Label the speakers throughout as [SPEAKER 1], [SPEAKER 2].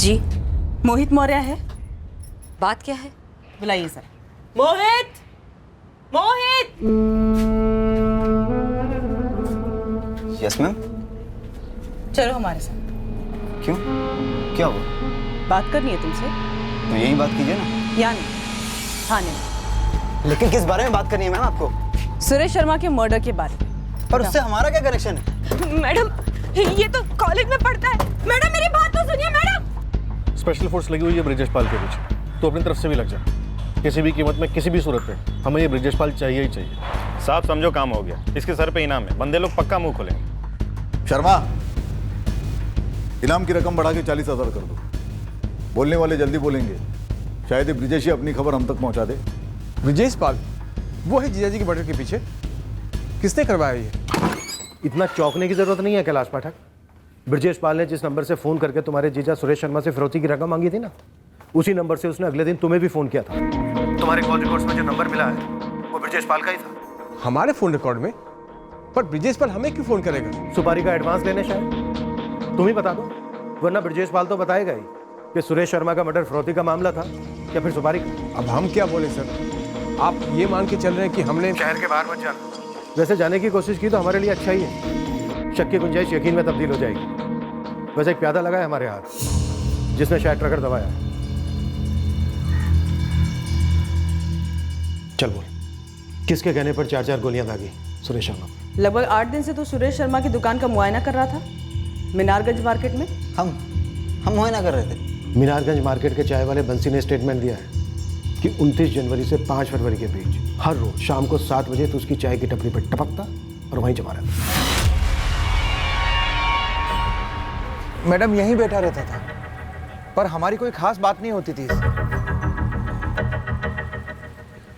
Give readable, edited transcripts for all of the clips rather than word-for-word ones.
[SPEAKER 1] जी।
[SPEAKER 2] मोहित मौर्य है?
[SPEAKER 1] बात क्या है?
[SPEAKER 2] बुलाइए sir. Mohit, Mohit.
[SPEAKER 3] Yes ma'am.
[SPEAKER 2] चलो हमारे साथ।
[SPEAKER 3] क्यों, क्या हुआ?
[SPEAKER 2] बात करनी है तुमसे।
[SPEAKER 3] तो यही बात कीजिए ना।
[SPEAKER 2] या नहीं, थाने में।
[SPEAKER 3] लेकिन किस बारे में बात करनी है मैम आपको?
[SPEAKER 2] सुरेश शर्मा के मर्डर के बारे में।
[SPEAKER 3] और उससे हमारा क्या कनेक्शन है?
[SPEAKER 2] मैडम, ये तो कॉलेज में पढ़ता है। मैडम मेरी बात तो सुनिए मैडम।
[SPEAKER 4] स्पेशल फोर्स लगी हुई है ब्रिजेश पाल के पीछे, तो अपनी तरफ से भी लग जा। किसी भी कीमत में, किसी भी सूरत में हमें ये ब्रिजेश पाल चाहिए ही चाहिए।
[SPEAKER 5] साफ समझो, काम हो गया। इसके सर पे इनाम है, बंदे लोग पक्का मुंह खोलेंगे।
[SPEAKER 6] शर्मा, इनाम की रकम बढ़ा के 40,000 कर दो। बोलने वाले जल्दी बोलेंगे, शायद ये ब्रिजेश ही अपनी खबर हम तक पहुंचा दे।
[SPEAKER 7] ब्रिजेश पाल, वो है जीजाजी के मर्डर के पीछे? किसने करवाया ये?
[SPEAKER 4] इतना चौंकने की जरूरत नहीं है कैलाश पाठक। ब्रिजेश पाल ने जिस नंबर से फोन करके तुम्हारे जीजा सुरेश शर्मा से फिरौती की रकम मांगी थी ना, उसी नंबर से उसने अगले दिन तुम्हें भी फोन किया था। तुम्हारे कॉल रिकॉर्ड्स में जो नंबर मिला है वो ब्रिजेश पाल का ही था।
[SPEAKER 7] हमारे फोन रिकॉर्ड में? पर ब्रिजेश पाल हमें क्यों फोन करेगा?
[SPEAKER 4] सुपारी का एडवांस लेने शायद। तुम ही बता दो, वरना ब्रिजेश पाल तो बताएगा ही कि सुरेश शर्मा का मर्डर फिरौती का मामला था या फिर सुपारी का।
[SPEAKER 7] अब हम क्या बोले सर? आप ये मान के चल रहे हैं कि हमने
[SPEAKER 4] शहर के बाहर मत जाना। वैसे जाने की कोशिश की तो हमारे लिए अच्छा ही है। शक की गुंजाइश यकीन में तब्दील हो जाएगी। वैसे एक प्यादा लगा है हमारे हाथ, जिसने शायद ट्रकर दबाया है। चल बोल, किसके कहने पर 4-4 गोलियां दागी सुरेश शर्मा?
[SPEAKER 2] लगभग 8 दिन से तो सुरेश शर्मा की दुकान का मुआयना कर रहा था मीनारगंज मार्केट में।
[SPEAKER 3] हम मुआयना कर रहे थे।
[SPEAKER 4] मीनारगंज मार्केट के चाय वाले बंसी ने स्टेटमेंट दिया है कि 29 जनवरी से 5 फरवरी के बीच हर रोज शाम को 7 बजे तो उसकी चाय की टपरी पर टपकता और वहीं जमा रहता।
[SPEAKER 8] मैडम यहीं बैठा रहता था, पर हमारी कोई खास बात नहीं होती थी इससे।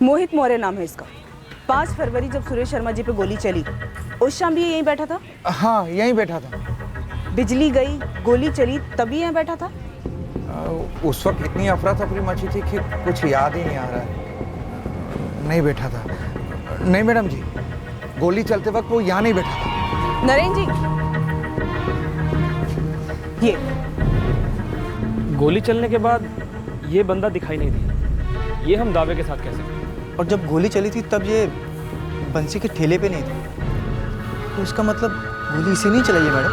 [SPEAKER 2] मोहित मौर्य नाम है इसका। 5 फरवरी जब सुरेश शर्मा जी पे गोली चली, उस शाम भी ये यहीं बैठा था?
[SPEAKER 8] हाँ, यहीं बैठा था।
[SPEAKER 2] बिजली गई, गोली चली, तभी यहाँ बैठा था?
[SPEAKER 8] उस वक्त इतनी अफरा तफरी मची थी कि कुछ याद ही नहीं आ रहा है। नहीं बैठा था। नहीं मैडम जी, गोली चलते वक्त वो यहाँ नहीं बैठा था।
[SPEAKER 2] नरेंद्र जी, ये
[SPEAKER 9] गोली चलने के बाद ये बंदा दिखाई नहीं दिया, ये हम दावे के साथ कह सकते हैं।
[SPEAKER 8] और जब गोली चली थी तब ये बंसी के ठेले पे नहीं था, तो इसका मतलब गोली इसी नहीं चलाई है मैडम।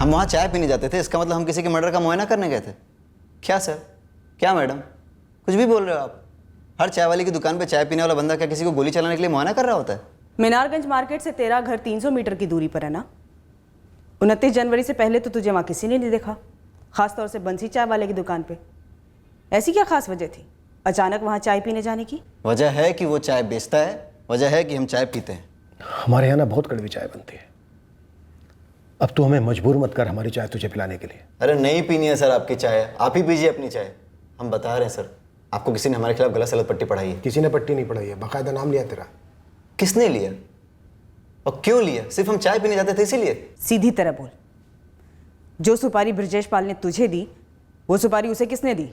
[SPEAKER 3] हम वहाँ चाय पीने जाते थे, इसका मतलब हम किसी के मर्डर का मुआयना करने गए थे? क्या सर, क्या मैडम, कुछ भी बोल रहे हो आप? हर चाय वाली की दुकान पे चाय पीने वाला बंदा क्या किसी को गोली चलाने के लिए मुआयना कर रहा होता है?
[SPEAKER 2] मीनारगंज मार्केट से तेरा घर 300 मीटर की दूरी पर है ना? 29 जनवरी से पहले तो तुझे वहाँ किसी ने नहीं देखा, खासतौर से बंसी चाय वाले की दुकान पे। ऐसी क्या खास वजह थी अचानक वहाँ चाय पीने जाने की?
[SPEAKER 3] वजह है कि वो चाय बेचता है, वजह है कि हम चाय पीते हैं।
[SPEAKER 4] हमारे यहाँ ना बहुत कड़वी चाय बनती है। अब तू हमें मजबूर मत कर हमारी चाय तुझे पिलाने के लिए।
[SPEAKER 3] अरे नहीं पीनी है सर आपकी चाय, आप ही पीजिए अपनी चाय। हम बता रहे हैं सर, आपको किसी ने हमारे खिलाफ गलत सलत पट्टी पढ़ाई है।
[SPEAKER 4] किसी ने पट्टी नहीं पढ़ाई है, बाकायदा नाम लिया तेरा।
[SPEAKER 3] किसने लिया और क्यों लिया? सिर्फ हम चाय पीने जाते थे इसीलिए?
[SPEAKER 2] सीधी तरह बोल, जो सुपारी ब्रिजेश पाल ने तुझे दी, वो सुपारी उसे किसने दी?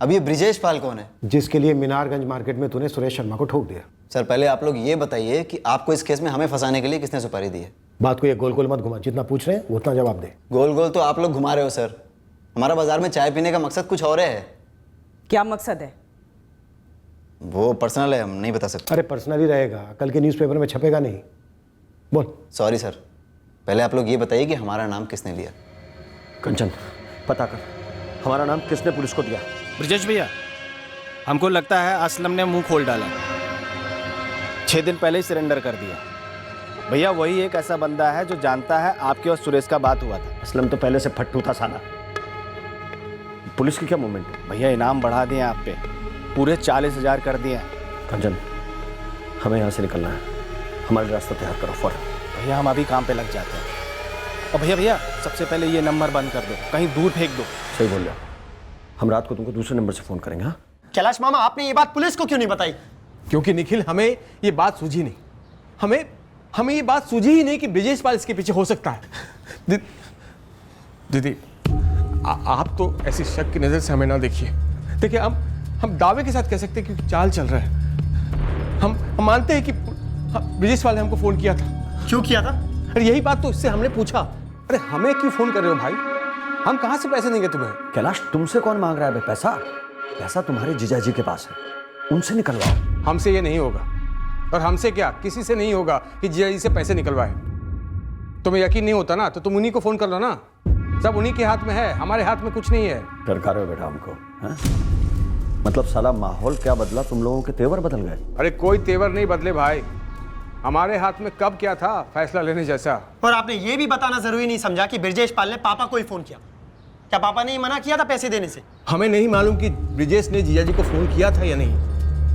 [SPEAKER 3] अब ये ब्रिजेश पाल कौन है?
[SPEAKER 4] जिसके लिए मीनारगंज मार्केट में तूने सुरेश शर्मा को ठोक दिया।
[SPEAKER 3] सर पहले आप लोग ये बताइए कि आपको इस केस में हमें फंसाने के लिए किसने सुपारी दी है?
[SPEAKER 4] बात को ये गोल गोल मत घुमा, जितना पूछ रहे हैं उतना जवाब दे।
[SPEAKER 3] गोल गोल तो आप लोग घुमा रहे हो सर। हमारा बाजार में चाय पीने का मकसद कुछ और है।
[SPEAKER 2] क्या मकसद है?
[SPEAKER 3] वो पर्सनल है, हम नहीं बता सकते।
[SPEAKER 4] अरे पर्सनली रहेगा, कल के न्यूज़पेपर में छपेगा नहीं। बोल।
[SPEAKER 3] सॉरी सर, पहले आप लोग ये बताइए कि हमारा नाम किसने लिया?
[SPEAKER 9] कंचन, पता कर हमारा नाम किसने पुलिस को दिया।
[SPEAKER 10] ब्रिजेश भैया, हमको लगता है असलम ने मुंह खोल डाला। 6 दिन पहले ही सरेंडर कर दिया। भैया वही एक ऐसा बंदा है जो जानता है आपके और सुरेश का बात हुआ था।
[SPEAKER 9] असलम तो पहले से फट्टू था साला। पुलिस की क्या मूवमेंट है?
[SPEAKER 10] भैया इनाम बढ़ा दिए आप पे, पूरे 40,000 कर दिए।
[SPEAKER 9] कंचन, हमें यहाँ से निकलना है, हमारा रास्ता तैयार करो फौरन।
[SPEAKER 10] भैया हम अभी काम पे लग जाते हैं। और भैया सबसे पहले ये नंबर बंद कर दो, कहीं दूर फेंक दो।
[SPEAKER 9] सही बोल रहा, हम रात को तुमको दूसरे नंबर से फोन करेंगे। हाँ
[SPEAKER 8] कैलाश मामा, आपने ये बात पुलिस को क्यों नहीं बताई? क्योंकि निखिल, हमें ये बात सूझी नहीं। हमें ये बात सूझी ही नहीं कि ब्रिजेश पाल इसके पीछे हो सकता है। दीदी, आप तो ऐसी शक की नजर से हमें ना देखिए। देखिए, हम दावे के साथ कह सकते हैं कि चाल चल रहा है। हम मानते हैं कि ब्रिजेश पाल ने हमको फोन किया था। क्यों किया था? अरे यही बात तो इससे हमने पूछा। अरे हमें क्यों फोन कर रहे हो भाई? हम कहाँ से पैसे देंगे तुम्हें?
[SPEAKER 4] कैलाश, तुमसे कौन मांग रहा है बे पैसा? पैसा तुम्हारे जीजाजी के पास है, उनसे निकलवाओ।
[SPEAKER 8] हमसे ये नहीं होगा, और हमसे क्या, किसी से नहीं होगा कि जीजाजी से पैसे निकलवाए। तुम्हें यकीन नहीं होता ना तो तुम उन्हीं को फोन कर लो ना, सब उन्हीं के हाथ में है, हमारे हाथ में कुछ नहीं है।
[SPEAKER 4] डर कर रहे हो बेटा हमको, हैं? मतलब साला माहौल क्या बदला, तुम लोगों के तेवर बदल गए?
[SPEAKER 8] अरे कोई तेवर नहीं बदले भाई, हमारे हाथ में कब क्या था फैसला लेने जैसा।
[SPEAKER 11] और आपने ये भी बताना जरूरी नहीं समझा कि ब्रिजेश पाल ने पापा को ही फोन किया। क्या पापा ने मना किया था पैसे देने से?
[SPEAKER 8] हमें नहीं मालूम कि ब्रिजेश ने जीजाजी को फोन किया था या नहीं,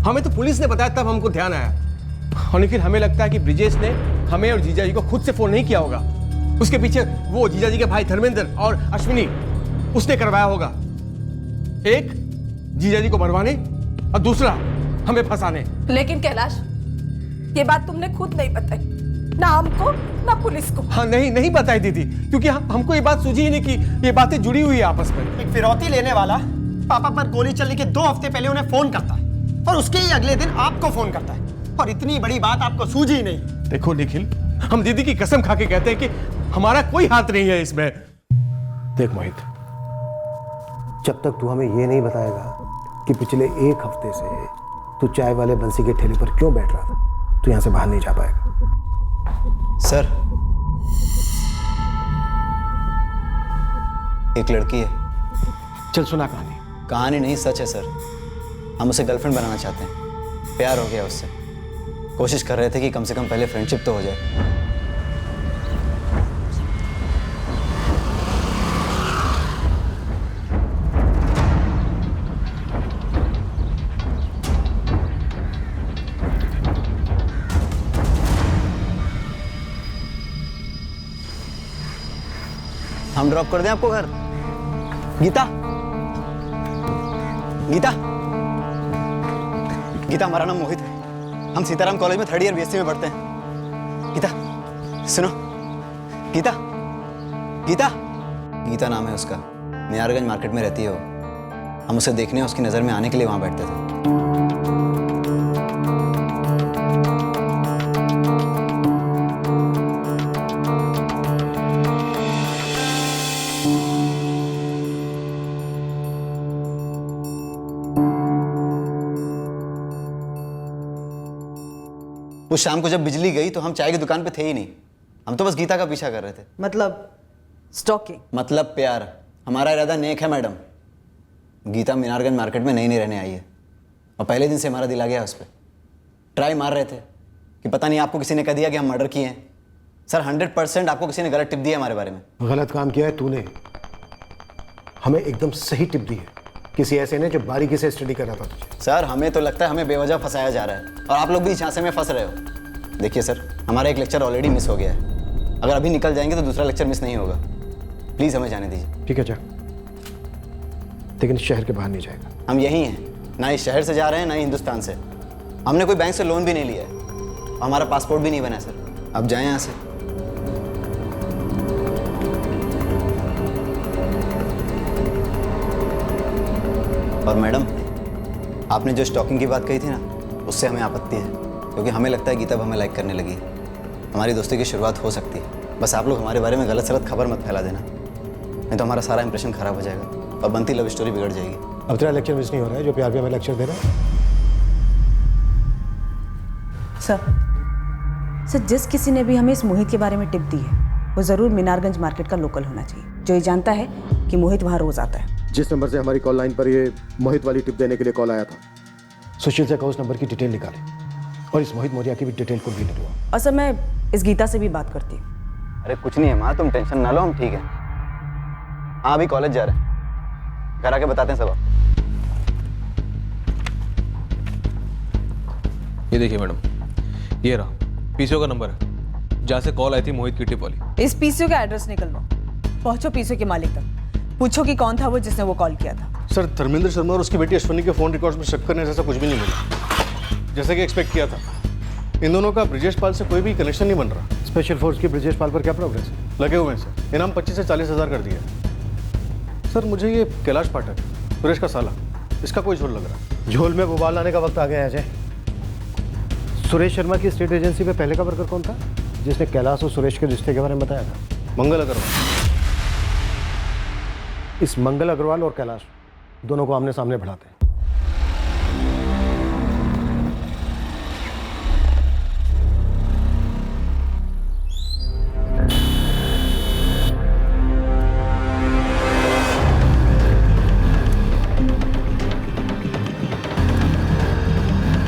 [SPEAKER 8] हमें तो पुलिस ने बताया तब हमको ध्यान आया। और लेकिन हमें लगता है कि ब्रिजेश ने हमें और जीजाजी को खुद से फोन नहीं किया होगा, उसके पीछे वो जीजाजी के भाई धर्मेंद्र और अश्विनी, उसने करवाया होगा। एक जीजाजी को मरवाने और दूसरा हमें फंसाने।
[SPEAKER 12] लेकिन कैलाश, ये बात तुमने खुद नहीं बताई, ना हमको ना पुलिस को।
[SPEAKER 8] हाँ नहीं बताई दीदी, क्योंकि हमको ये बात सूझी ही नहीं कि ये बातें जुड़ी हुई है आपस में।
[SPEAKER 11] एक फिरौती लेने वाला पापा पर गोली चलने के 2 हफ्ते पहले उन्हें फोन करता है और उसके ही अगले दिन आपको फोन करता है, और इतनी बड़ी बात आपको सूझी ही नहीं।
[SPEAKER 8] देखो निखिल, हम दीदी की कसम खा के कहते हैं कि हमारा कोई हाथ नहीं है इसमें।
[SPEAKER 4] देख मोहित, जब तक तू हमें ये नहीं बताएगा कि पिछले 1 हफ्ते से तू चाय वाले बंसी के ठेले पर क्यों बैठ रहा था, तू यहां से बाहर नहीं जा पाएगा।
[SPEAKER 3] सर, एक लड़की है।
[SPEAKER 4] चल सुना कहानी।
[SPEAKER 3] कहानी नहीं, सच है सर। हम उसे गर्लफ्रेंड बनाना चाहते हैं, प्यार हो गया उससे। कोशिश कर रहे थे कि कम से कम पहले फ्रेंडशिप तो हो जाए। हम ड्रॉप कर दें आपको घर? गीता, गीता, गीता, हमारा नाम मोहित है, हम सीताराम कॉलेज में 3rd ईयर बीएससी में पढ़ते हैं। गीता सुनो, गीता, गीता, गीता नाम है उसका, मिनारगंज मार्केट में रहती है वो। हम उसे देखने उसकी नज़र में आने के लिए वहाँ बैठते थे। उस शाम को जब बिजली गई तो हम चाय की दुकान पे थे ही नहीं, हम तो बस गीता का पीछा कर रहे थे।
[SPEAKER 2] मतलब स्टॉकिंग?
[SPEAKER 3] मतलब प्यार। हमारा इरादा नेक है मैडम। गीता मिनारगंज मार्केट में नई रहने आई है और पहले दिन से हमारा दिल आ गया उस पर। ट्राई मार रहे थे कि पता नहीं आपको किसी ने कह दिया कि हम मर्डर किए हैं। सर 100% आपको किसी ने गलत टिप दी है हमारे बारे में।
[SPEAKER 4] गलत काम किया है तूने, हमें एकदम सही टिप दी है किसी ऐसे ने जो बारीकी से स्टडी कर रहा था तुझे।
[SPEAKER 3] सर हमें तो लगता है हमें बेवजह फंसाया जा रहा है और आप लोग भी झांसे में फंस रहे हो। देखिए सर, हमारा एक लेक्चर ऑलरेडी मिस हो गया है, अगर अभी निकल जाएंगे तो दूसरा लेक्चर मिस नहीं होगा। प्लीज़ हमें जाने दीजिए।
[SPEAKER 4] ठीक है जा, लेकिन शहर के बाहर नहीं जाएगा।
[SPEAKER 3] हम यहीं हैं, ना इस शहर से जा रहे हैं ना ही हिंदुस्तान से। हमने कोई बैंक से लोन भी नहीं लिया है, हमारा पासपोर्ट भी नहीं बना है सर। अब जाएं यहाँ से। और मैडम, आपने जो स्टॉकिंग की बात कही थी ना, उससे हमें आपत्ति है, क्योंकि हमें लगता है गीता अब हमें लाइक करने लगी है। हमारी दोस्ती की शुरुआत हो सकती है, बस आप लोग हमारे बारे में गलत सलत खबर मत फैला देना, नहीं तो हमारा सारा इंप्रेशन खराब हो जाएगा और बनती लव स्टोरी बिगड़ जाएगी।
[SPEAKER 4] अब तेरा लेक्चर मिस नहीं हो रहा है जो प्यार पे हमें लेक्चर दे रहा है।
[SPEAKER 2] सर, जिस किसी ने भी हमें इस मोहित के बारे में टिप दी है वो ज़रूर मीनारगंज मार्केट का लोकल होना चाहिए, जो ये जानता है कि मोहित वहाँ रोज़ आता है।
[SPEAKER 4] जिस नंबर से हमारी कॉल लाइन पर ये मोहित वाली टिप देने के लिए कॉल आया था, सुशील से कहो उस नंबर की डिटेल निकाले और इस मोहित मौर्या की भी डिटेल को भी निकलवाओ।
[SPEAKER 2] और सर, मैं इस गीता से भी बात करती हूँ।
[SPEAKER 3] अरे कुछ नहीं है माँ, तुम टेंशन ना लो, हम ठीक है। हाँ अभी कॉलेज जा रहे हैं, घर आके बताते हैं सब आप।
[SPEAKER 13] ये देखिए मैडम, ये रहा पीसीओ का नंबर है जहाँ से कॉल आई थी मोहित की टिप वाली।
[SPEAKER 2] इस पीसीओ का एड्रेस निकलवाओ, पहुंचो पीसीओ के मालिक तक, पूछो कि कौन था वो जिसने वो कॉल किया था।
[SPEAKER 7] सर, धर्मेंद्र शर्मा और उसकी बेटी अश्विनी के फोन रिकॉर्ड्स में शक करने जैसा कुछ भी नहीं मिला, जैसे कि एक्सपेक्ट किया था। इन दोनों का ब्रिजेश पाल से कोई भी कनेक्शन नहीं बन रहा।
[SPEAKER 4] स्पेशल फोर्स की ब्रिजेश पाल पर क्या प्रोग्रेस है?
[SPEAKER 7] लगे हुए हैं सर, इनाम 25 से 40 हज़ार कर दिया। सर मुझे ये कैलाश पाठक, सुरेश का साला, इसका कोई झोल लग रहा है।
[SPEAKER 4] झोल में बुबाल लाने का वक्त आ गया है अजय। सुरेश शर्मा की स्टेट एजेंसी में पहले का वर्कर कौन था जिसने कैलाश और सुरेश के रिश्ते के बारे में बताया था?
[SPEAKER 7] मंगल अग्रवाल।
[SPEAKER 4] इस मंगल अग्रवाल और कैलाश दोनों को आमने सामने बढ़ाते हैं।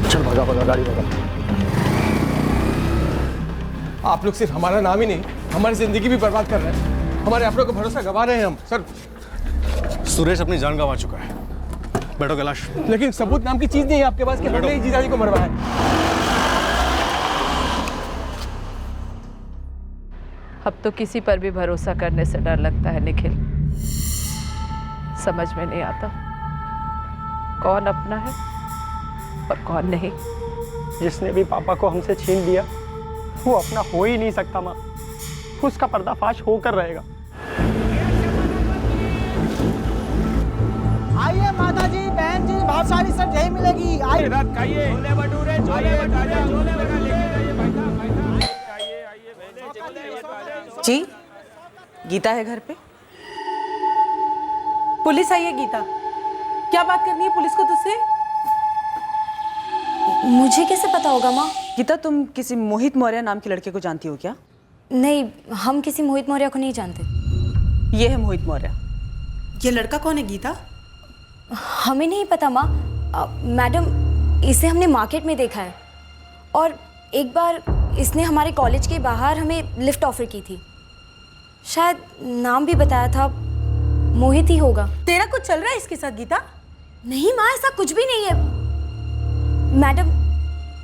[SPEAKER 4] चल भगा भगा, गाड़ी भगा।
[SPEAKER 8] आप लोग सिर्फ हमारा नाम ही नहीं, हमारी जिंदगी भी बर्बाद कर रहे हैं। हमारे अपनों का भरोसा गवा रहे हैं हम। सर,
[SPEAKER 7] सुरेश अपनी जान गंवा चुका है। बैठो कैलाश।
[SPEAKER 8] लेकिन सबूत नाम की चीज नहीं है आपके पास कि हमने ही जीजा जी को मरवाया है।
[SPEAKER 12] अब तो किसी पर भी भरोसा करने से डर लगता है निखिल। समझ में नहीं आता कौन अपना है और कौन नहीं।
[SPEAKER 11] जिसने भी पापा को हमसे छीन लिया वो अपना हो ही नहीं सकता माँ। उसका पर्दाफाश होकर रहेगा।
[SPEAKER 14] आइए माता जी, बहन जी, बहुत सारी सब यही मिलेगी। आइए रात खाइए, छोले भटूरे, छोले भटूरे, छोले भटूरे लेके जाइए भाई साहब, आइए आइए।
[SPEAKER 2] जी, गीता है घर पे?
[SPEAKER 12] पुलिस आई है गीता। क्या बात करनी है पुलिस को तुझसे?
[SPEAKER 1] मुझे कैसे पता होगा माँ?
[SPEAKER 2] गीता, तुम किसी मोहित मौर्य नाम के लड़के को जानती हो क्या?
[SPEAKER 1] नहीं, हम किसी मोहित मौर्य को नहीं जानते।
[SPEAKER 2] ये है मोहित मौर्य।
[SPEAKER 12] ये लड़का कौन है गीता?
[SPEAKER 1] हमें नहीं पता माँ। मैडम, इसे हमने मार्केट में देखा है और एक बार इसने हमारे कॉलेज के बाहर हमें लिफ्ट ऑफर की थी। शायद नाम भी बताया था, मोहित ही होगा।
[SPEAKER 12] तेरा कुछ चल रहा है इसके साथ गीता?
[SPEAKER 1] नहीं माँ, ऐसा कुछ भी नहीं है। मैडम,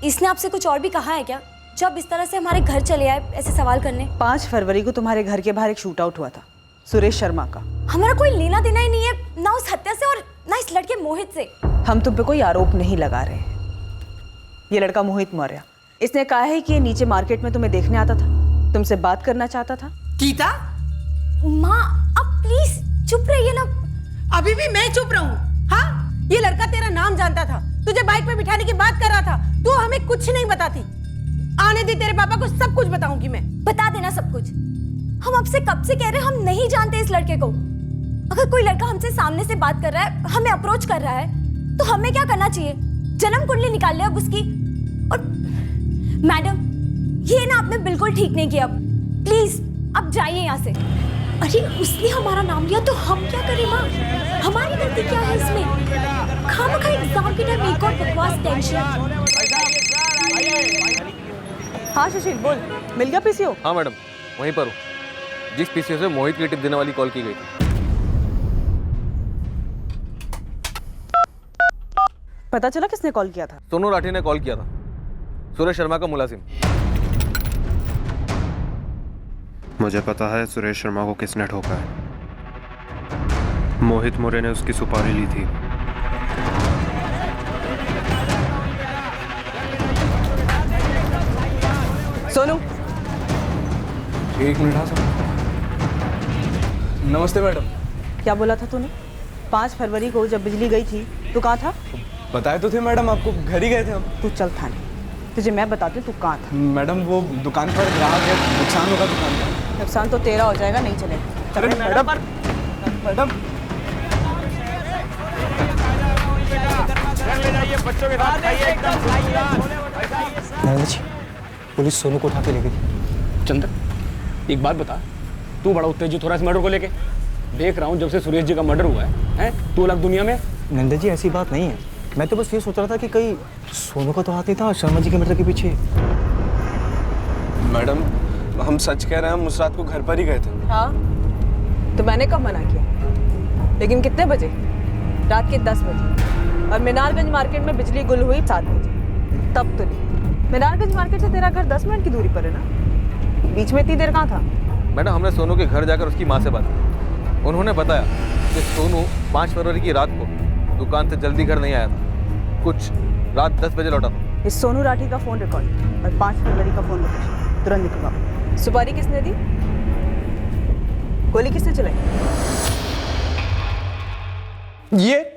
[SPEAKER 1] इसने आपसे कुछ और भी कहा है क्या, जब इस तरह से हमारे घर चले आए ऐसे सवाल करने?
[SPEAKER 2] 5 फरवरी को तुम्हारे घर के बाहर एक शूट आउट हुआ था सुरेश शर्मा का।
[SPEAKER 1] हमारा कोई लेना देना ही नहीं है, ना उस हत्या से और ना इस लड़के मोहित से।
[SPEAKER 2] हम तुम पे कोई आरोप नहीं लगा रहे हैं। ये लड़का मोहित मौर्य, इसने कहा है कि ये नीचे मार्केट में तुम्हें देखने आता था, तुमसे बात करना चाहता था।
[SPEAKER 12] गीता,
[SPEAKER 1] माँ अब प्लीज चुप रहिए ना।
[SPEAKER 12] अभी भी मैं चुप रहूं? हाँ, ये लड़का तेरा नाम जानता था, तुझे बाइक पे बिठाने की बात कर रहा था, तू हमें कुछ नहीं बताती। आने दे, तेरे पापा को सब कुछ बताऊंगी मैं।
[SPEAKER 1] बता देना सब कुछ। हम आपसे कब से कह रहे हैं हम नहीं जानते इस लड़के को। अगर कोई लड़का हमसे सामने से बात कर रहा है, हमें अप्रोच कर रहा है, तो हमें क्या करना चाहिए? जन्म कुंडली निकाल ले अब उसकी। और मैडम, ये ना आपने बिल्कुल ठीक नहीं किया। प्लीज अब जाइए यहाँ से। अरे उसने हमारा नाम लिया तो हम क्या करें माँ? हमारी गलती क्या है इसमें? खामखा एग्जाम के टाइम एक और बकवास टेंशन।
[SPEAKER 2] हाँ सुशील, बोल, मिल गया पीसीओ?
[SPEAKER 13] हाँ मैडम, वहीं पर हूँ, जिस पीसीओ से मोहित की टिप देने वाली कॉल की गई थी।
[SPEAKER 2] पता चला किसने कॉल किया था?
[SPEAKER 13] सोनू राठी ने कॉल किया था, सुरेश शर्मा का मुलाजिम।
[SPEAKER 15] मुझे पता है सुरेश शर्मा को किसने ठोका है। मोहित मौर्य ने उसकी सुपारी ली थी।
[SPEAKER 2] सोनू,
[SPEAKER 8] एक मिनट। हाँ सर। नमस्ते मैडम।
[SPEAKER 2] क्या बोला था तूने? 5 फरवरी को जब बिजली गई थी तू कहाँ था?
[SPEAKER 8] बताए तो थे मैडम आपको, घर ही गए थे हम।
[SPEAKER 2] तू चल थाने, तुझे मैं बताती हूँ तू कहाँ था।
[SPEAKER 8] मैडम वो दुकान पर ग्राहक है, नुकसान होगा दुकान का।
[SPEAKER 2] नुकसान तो तेरा हो जाएगा, नहीं चलेगा।
[SPEAKER 8] अरे मैडम, मैडम
[SPEAKER 11] बच्चों के साथ खाइए एकदम। पुलिस सोनू को उठा के ले गई।
[SPEAKER 9] चंदर, एक बात बता, तू बड़ा उत्तेजित हो रहा है इस मर्डर को लेके? देख रहा हूँ जब से सुरेश जी का मर्डर हुआ है तू अलग दुनिया में।
[SPEAKER 11] नंदा जी, ऐसी बात नहीं है। मैं तो बस ये सोच रहा था कि कहीं सोनू का तो हाथ नहीं था शर्मा जी के मर्डर के पीछे।
[SPEAKER 8] मैडम, हम सच कह रहे हैं, हम उस रात को घर पर ही गए थे।
[SPEAKER 2] हाँ, तो मैंने कब मना किया? लेकिन कितने बजे? रात के 10 बजे। और मीनारगंज मार्केट में बिजली गुल हुई 7 बजे। तब तो नहीं। मीनारगंज मार्केट से तेरा घर 10 मिनट की दूरी पर है ना? बीच में इतनी देर कहाँ था?
[SPEAKER 13] मैडम, हमने सोनू के घर जाकर उसकी माँ से बात की। उन्होंने बताया कि सोनू 5 फरवरी की रात को दुकान से जल्दी घर नहीं आया था, कुछ रात 10 बजे लौटा था।
[SPEAKER 2] इस सोनू राठी का फोन रिकॉर्ड और 5 फरवरी का फोन लोकेशन तुरंत निकलवाओ। सुपारी किसने दी? गोली किसने चलाई?
[SPEAKER 8] ये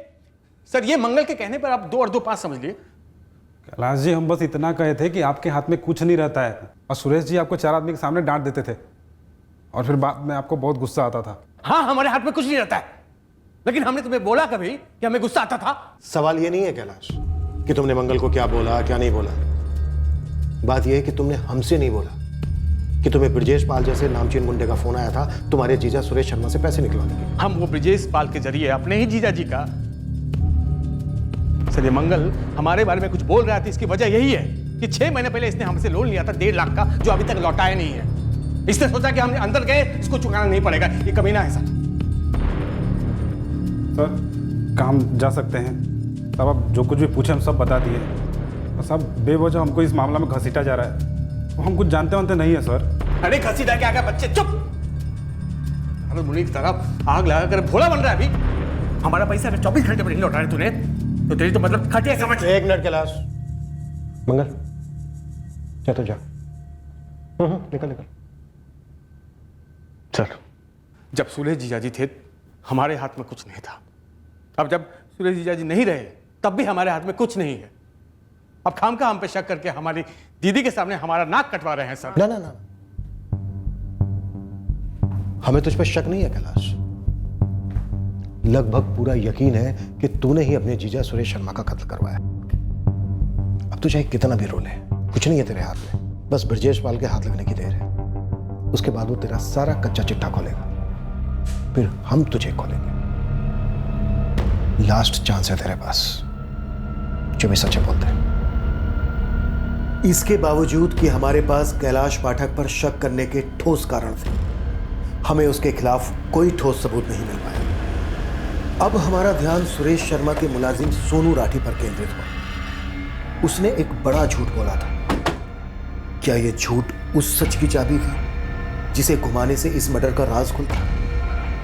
[SPEAKER 8] सर, ये मंगल के कहने पर आप 2 और 2 5 समझ लिए।
[SPEAKER 16] कैलाश जी, हम बस इतना कहे थे कि आपके हाथ में कुछ नहीं रहता है, और सुरेश जी आपको 4 आदमी के सामने डांट देते थे और फिर बाद में आपको बहुत गुस्सा आता था।
[SPEAKER 8] हाँ, हमारे हाथ में कुछ नहीं रहता है। लेकिन हमने तुम्हें बोला कभी कि हमें गुस्सा आता था?
[SPEAKER 7] सवाल ये नहीं है कैलाश कि तुमने मंगल को क्या बोला क्या नहीं बोला। बात यह है कि तुमने हमसे नहीं बोला कि तुम्हें ब्रजेश पाल जैसे नामचीन मुंडे का फोन आया था तुम्हारे जीजा सुरेश शर्मा से पैसे निकलवाने के।
[SPEAKER 8] हम वो ब्रजेश पाल के जरिए अपने ही जीजा जी का सर, ये मंगल हमारे बारे में कुछ बोल रहा था। इसकी वजह यही है कि 6 महीने पहले इसने हमसे लोन लिया था 1.5 लाख का, जो अभी तक लौटाया नहीं है। इसने सोचा कि हमने अंदर गए इसको चुकाना नहीं पड़ेगा। ये कमीना है सर।
[SPEAKER 16] काम जा सकते हैं साहब, आप जो कुछ भी पूछे हम सब बता दिए। और साहब बेवजह हमको इस मामला में घसीटा जा रहा है, तो हम कुछ जानते वानते नहीं है सर।
[SPEAKER 8] अरे घसीटा क्या क्या बच्चे चुप। अरे मुनि की तरफ आग लगा कर भोला बन रहा है अभी। हमारा पैसा अगर 24 घंटे में नहीं लौटा रहे तूने तो तेरी तो मतलब खटिया समझ।
[SPEAKER 7] एक मिनट कैलाश, मंगल जा तो जा। निकल निकल।
[SPEAKER 8] सर, जब सुरेश जीजा जी थे हमारे हाथ में कुछ नहीं था। अब जब सुरेश जीजा जी नहीं रहे तब भी हमारे हाथ में कुछ नहीं है। अब खामखा हम पे शक करके हमारी दीदी के सामने हमारा नाक कटवा रहे हैं सर।
[SPEAKER 7] ना ना ना, हमें तुझ पर शक नहीं है कैलाश। लगभग पूरा यकीन है कि तूने ही अपने जीजा सुरेश शर्मा का कत्ल करवाया। अब तू चाहे कितना भी रोले, कुछ नहीं है तेरे हाथ में। बस ब्रजेश पाल के हाथ लगने की देर है। उसके बाद वो तेरा सारा कच्चा चिट्ठा खोलेगा, फिर हम तुझे खोलेंगे। लास्ट चांस है तेरे पास, जो भी सच बोलते हैं। इसके बावजूद कि हमारे पास कैलाश पाठक पर शक करने के ठोस कारण थे, हमें उसके खिलाफ कोई ठोस सबूत नहीं मिल पाया। अब हमारा ध्यान सुरेश शर्मा के मुलाजिम सोनू राठी पर केंद्रित हुआ। उसने एक बड़ा झूठ बोला था। क्या यह झूठ उस सच की चाबी थी जिसे घुमाने से इस मर्डर का राज खुलता?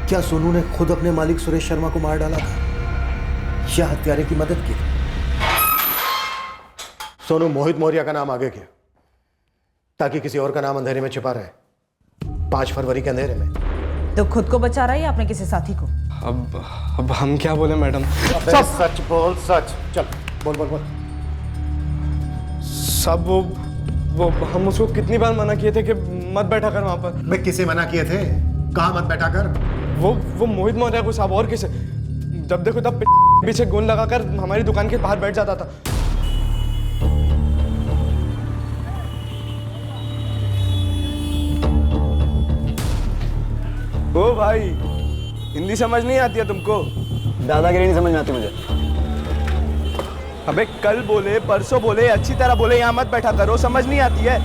[SPEAKER 7] क्या सोनू ने खुद अपने मालिक सुरेश शर्मा को मार डाला था या हत्यारे की मदद की? सोनू मोहित मौर्य का नाम आगे किया ताकि किसी और का नाम अंधेरे में छिपा रहे। 5 फरवरी के अंधेरे में
[SPEAKER 2] तो खुद को बचा रहा है या अपने किसी साथी को?
[SPEAKER 8] अब हम क्या बोले मैडम?
[SPEAKER 7] सब सच बोल, सच। चल बोल बोल बोल।
[SPEAKER 8] सब वो हम उसको कितनी बार मना किए थे कि मत बैठा कर वहां पर।
[SPEAKER 7] मैं किसे मना किए थे? कहाँ मत बैठा कर?
[SPEAKER 8] वो मोहित मौर्य को साहब और किसे? जब देखो तब पीछे गोंद लगाकर हमारी दुकान के बाहर बैठ जाता था। ओ भाई, हिंदी समझ नहीं आती है तुमको?
[SPEAKER 3] दादागिरी नहीं समझ में आती मुझे।
[SPEAKER 8] अबे कल बोले परसों बोले अच्छी तरह बोले यहाँ मत बैठा करो, समझ नहीं आती है?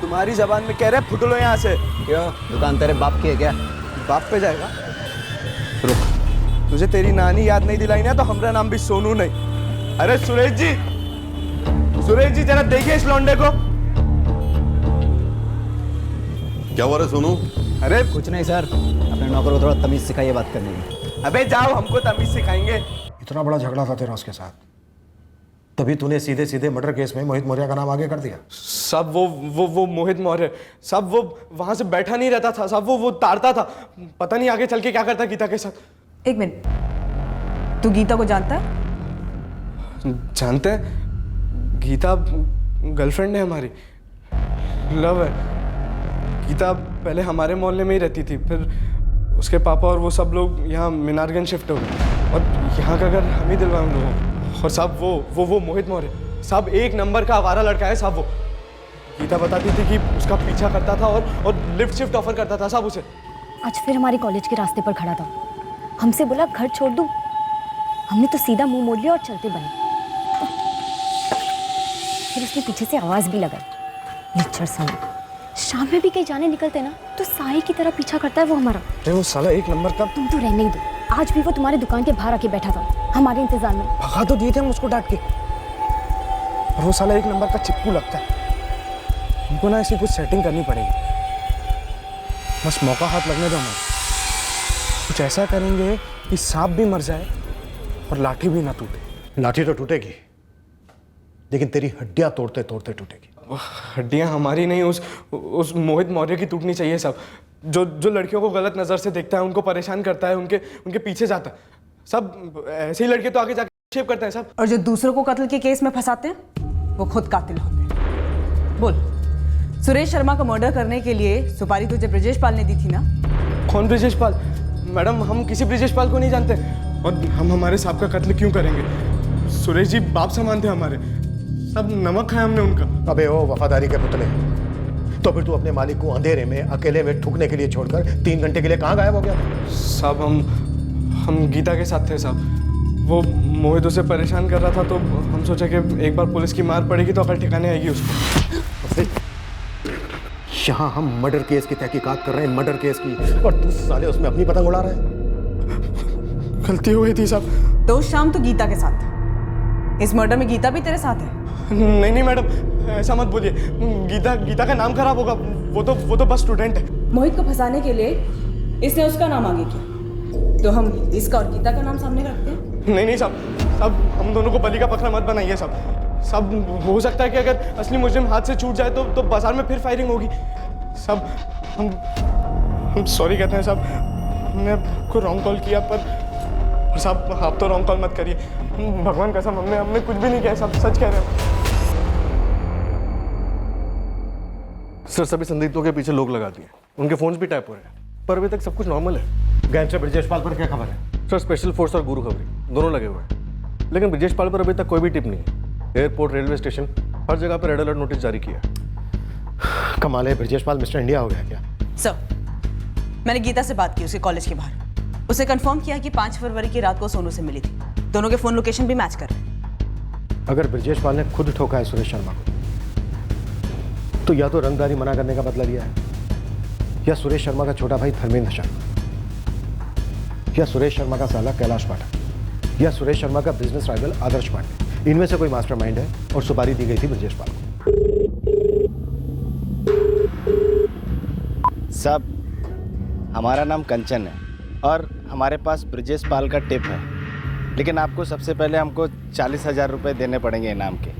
[SPEAKER 8] तुम्हारी जबान में कह रहे फुट लो यहाँ से।
[SPEAKER 3] क्यों, दुकान तेरे बाप की है क्या?
[SPEAKER 8] बाप पे जाएगा? रुक, तुझे तेरी नानी याद नहीं दिलाई ना तो हमारा नाम भी सोनू नहीं। अरे सुरेश जी जरा देखिए इस लौंडे को।
[SPEAKER 6] क्या हुआ रे सोनू?
[SPEAKER 3] अरे कुछ नहीं सर, अपने नौकर को थोड़ा तमीज सिखाइए बात करने की।
[SPEAKER 8] अबे जाओ, हमको तमीज सिखाएंगे।
[SPEAKER 7] इतना बड़ा झगड़ा था तेरा उसके साथ, तभी तूने सीधे सीधे मर्डर केस में मोहित मौर्य का नाम आगे कर दिया।
[SPEAKER 8] सब वो मोहित मौर्य, सब वो वहां से बैठा नहीं रहता था, सब वो ताड़ता था। पता नहीं आगे चल के क्या करता गीता के साथ।
[SPEAKER 2] एक मिनट, तू गीता को जानता है?
[SPEAKER 8] जानते हैं, गीता गर्लफ्रेंड है हमारी, लव है। गीता पहले हमारे मोहल्ले में ही रहती थी, फिर उसके पापा और वो सब लोग यहाँ मीनारगंज शिफ्ट हो गए और यहाँ का घर हम ही दिलवाए उन लोगों को। और साहब वो मोहित मौर्य साहब एक नंबर का आवारा लड़का है साहब। वो गीता बताती थी कि उसका पीछा करता था और लिफ्ट शिफ्ट ऑफर करता था साहब उसे।
[SPEAKER 1] आज फिर हमारे कॉलेज के रास्ते पर खड़ा था, हमसे बोला घर छोड़ दूं। हमने तो सीधा मुंह मोड़ लिया और चलते बने। फिर उसने पीछे से आवाज भी लगाई, लिच्छर साला। शाम में भी कहीं जाने निकलते ना तो साई की तरह पीछा करता है वो हमारा।
[SPEAKER 8] अरे वो साला एक नंबर का।
[SPEAKER 1] तुम तो रहने ही दो, आज भी वो तुम्हारी दुकान के बाहर आके बैठा था हमारे इंतजार में।
[SPEAKER 8] भगा तो दिए थे हम उसको डांट के, और वो साला एक नंबर का चिपकू लगता है। हमको ना ऐसी कुछ सेटिंग करनी पड़ेगी, बस मौका हाथ लगने दो। हमें कुछ ऐसा करेंगे कि सांप भी मर जाए और लाठी भी ना टूटे।
[SPEAKER 7] लाठी तो टूटेगी, लेकिन तेरी हड्डियां तोड़ते तोड़ते टूटेगी।
[SPEAKER 8] हड्डियां हमारी नहीं, उस मोहित मौर्य की टूटनी चाहिए सब। जो लड़कियों को गलत नजर से देखता है, उनको परेशान करता है, उनके पीछे जाता है सब। ऐसे ही लड़के तो आगे जाके शेव करते हैं सब।
[SPEAKER 2] और जो दूसरों को कत्ल के केस में फंसाते हैं वो खुद कातिल होते हैं। बोल, सुरेश शर्मा को मर्डर करने के लिए सुपारी तुझे ब्रजेश पाल ने दी थी ना?
[SPEAKER 8] कौन ब्रजेश पाल? मैडम हम किसी ब्रिजेश पाल को नहीं जानते और हम हमारे साहब का कत्ल क्यों करेंगे? सुरेश जी बाप समान थे हमारे, सब नमक खाया हमने उनका।
[SPEAKER 7] अबे ओ वफादारी के पुतले, तो फिर तू अपने मालिक को अंधेरे में अकेले में ठुकने के लिए छोड़कर 3 घंटे के लिए कहाँ गायब हो गया?
[SPEAKER 8] साहब हम गीता के साथ थे साहब, वो मोहित उसे परेशान कर रहा था तो हम सोचा कि एक बार पुलिस की मार पड़ेगी तो अकल ठिकाने आएगी उसको।
[SPEAKER 7] यहाँ हम मर्डर केस की तहकीकात कर रहे हैं, मर्डर केस की, और तू साले उसमें अपनी पतंग उड़ा रहा है।
[SPEAKER 8] गलती हो गई थी साहब।
[SPEAKER 2] तो उस शाम तो गीता के साथ था, इस मर्डर में गीता भी तेरे साथ है?
[SPEAKER 8] नहीं मैडम ऐसा मत बोलिए, गीता का नाम खराब होगा, वो तो बस स्टूडेंट है।
[SPEAKER 2] मोहित को फंसाने के लिए इसने उसका नाम आगे किया, तो हम इसका और गीता का नाम सामने रखते हैं?
[SPEAKER 8] नहीं साहब, हम दोनों को बलि का बकरा मत बनाइए सब हो सकता है कि अगर असली मुजरिम हाथ से छूट जाए तो बाजार में फिर फायरिंग होगी। सब हम सॉरी कहते हैं साहब, हमने आपको रॉन्ग कॉल किया, पर साहब आप तो रॉन्ग कॉल मत करिए, भगवान कसम हमने कुछ भी नहीं किया, सब सच कह रहे हैं।
[SPEAKER 4] सर सभी संदिग्धों के पीछे लोग लगा दिए, उनके फोन्स भी टैप हो रहे हैं, पर अभी तक सब कुछ नॉर्मल है।
[SPEAKER 7] गैंगस्टर ब्रिजेश पाल पर क्या खबर है?
[SPEAKER 4] सर स्पेशल फोर्स और गुरु खबरी दोनों लगे हुए हैं, लेकिन ब्रिजेश पाल पर अभी तक कोई भी टिप नहीं है। एयरपोर्ट, रेलवे स्टेशन, हर जगह पर रेड अलर्ट नोटिस जारी किया है।
[SPEAKER 7] कमाल है, ब्रिजेश पाल मिस्टर इंडिया हो गया क्या?
[SPEAKER 2] सर, मैंने गीता से बात की उसके कॉलेज के बाहर, उसे कंफर्म किया कि 5 फरवरी की रात को सोनू से मिली थी, दोनों के फोन लोकेशन भी मैच कर रहे हैं।
[SPEAKER 7] अगर ब्रिजेश पाल ने खुद ठोका है सुरेश शर्मा को, तो या तो रंगदारी मना करने का बदला लिया है, या सुरेश शर्मा का छोटा भाई धर्मेंद्र शर्मा, या सुरेश शर्मा का साला कैलाश पाठक, या सुरेश शर्मा का बिजनेस राइवल आदर्श पांडे। इनमें से कोई मास्टरमाइंड है और सुपारी दी गई थी ब्रिजेश पाल को।
[SPEAKER 10] साहब हमारा नाम कंचन है और हमारे पास ब्रिजेश पाल का टिप है, लेकिन आपको सबसे पहले हमको 40,000 रुपये देने पड़ेंगे इनाम के।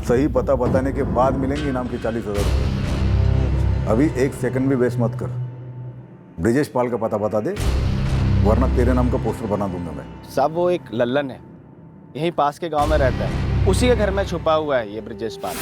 [SPEAKER 6] सही पता बताने के बाद मिलेंगे इनाम के 40,000 रुपये। अभी 1 सेकंड भी वेस्ट मत कर, ब्रिजेश पाल का पता बता दे, वरना तेरे नाम का पोस्टर बना दूंगा मैं।
[SPEAKER 10] साहब वो एक लल्लन है, यहीं पास के गांव में रहता है, उसी के घर में छुपा हुआ है ये ब्रिजेश पाल।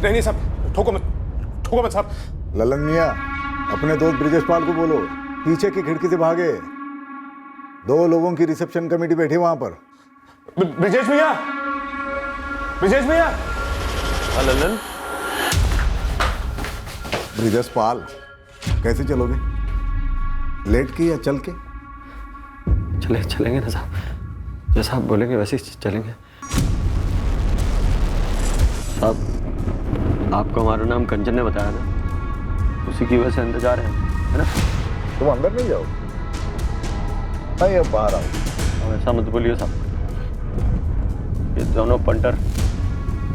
[SPEAKER 8] नहीं साहब, ठोको मत साहब।
[SPEAKER 6] ललन मियां, अपने दोस्त ब्रिजेश पाल को बोलो पीछे की खिड़की से भागे। 2 लोगों की रिसेप्शन कमेटी बैठी वहां पर।
[SPEAKER 8] ब्रिजेश भैया,
[SPEAKER 4] ललन,
[SPEAKER 6] ब्रिजेश पाल, कैसे चलोगे? लेट के या चल के?
[SPEAKER 17] चलेंगे ना साहब, जैसा आप बोलेंगे वैसे ही चलेंगे। साहब आपको हमारा नाम कंचन ने बताया ना, उसी की वजह से अंदर जा रहे हैं, है ना?
[SPEAKER 6] तुम अंदर नहीं जाओ, नहीं अब बाहर आओ।
[SPEAKER 17] अब ऐसा मत बोलिए साहब, ये दोनों पंटर,